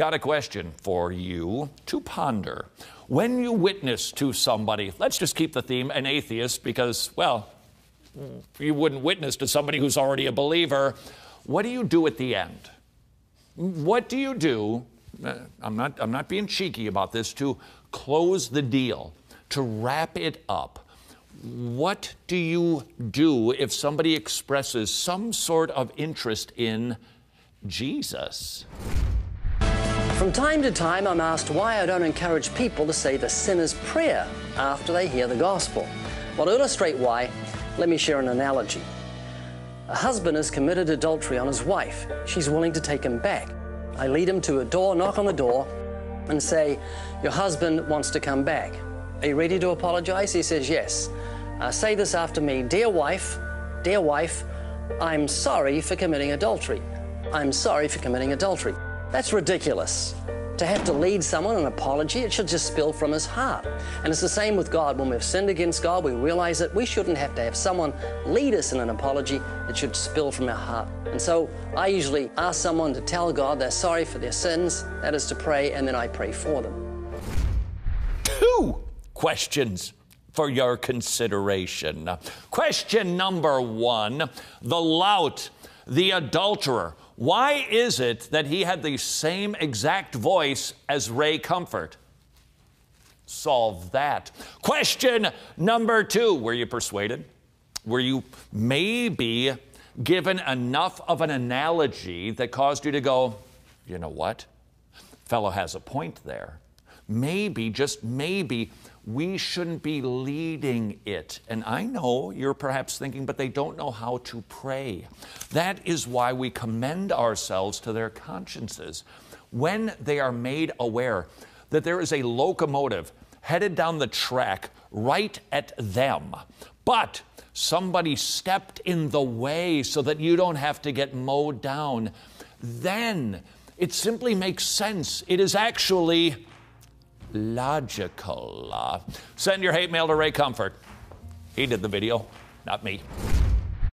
got a question for you to ponder. When you witness to somebody, let's just keep the theme an atheist because, well, you wouldn't witness to somebody who's already a believer. What do you do at the end? What do you do? I'm not being cheeky about this, to close the deal, to wrap it up. What do you do if somebody expresses some sort of interest in Jesus? From time to time, I'm asked why I don't encourage people to say the sinner's prayer after they hear the gospel. Well, to illustrate why, let me share an analogy. A husband has committed adultery on his wife. She's willing to take him back. I lead him to a door, knock on the door, and say, "Your husband wants to come back. Are you ready to apologize?" He says, "Yes." Say this after me. Dear wife, I'm sorry for committing adultery. I'm sorry for committing adultery." That's ridiculous. To have to lead someone an apology, it should just spill from his heart. And it's the same with God. When we've sinned against God, we realize that we shouldn't have to have someone lead us in an apology. It should spill from our heart. And so I usually ask someone to tell God they're sorry for their sins, that is to pray, and then I pray for them. 2 questions for your consideration. Question number 1, the lout, the adulterer. Why is it that he had the same exact voice as Ray Comfort? Solve that. Question number 2, were you persuaded? Were you maybe given enough of an analogy that caused you to go, you know what? Fellow has a point there. Maybe, just maybe, we shouldn't be leading it. And I know you're perhaps thinking, but they don't know how to pray. That is why we commend ourselves to their consciences. When they are made aware that there is a locomotive headed down the track right at them, but somebody stepped in the way so that you don't have to get mowed down, then it simply makes sense. It is actually logical. Send your hate mail to Ray Comfort. He did the video, not me.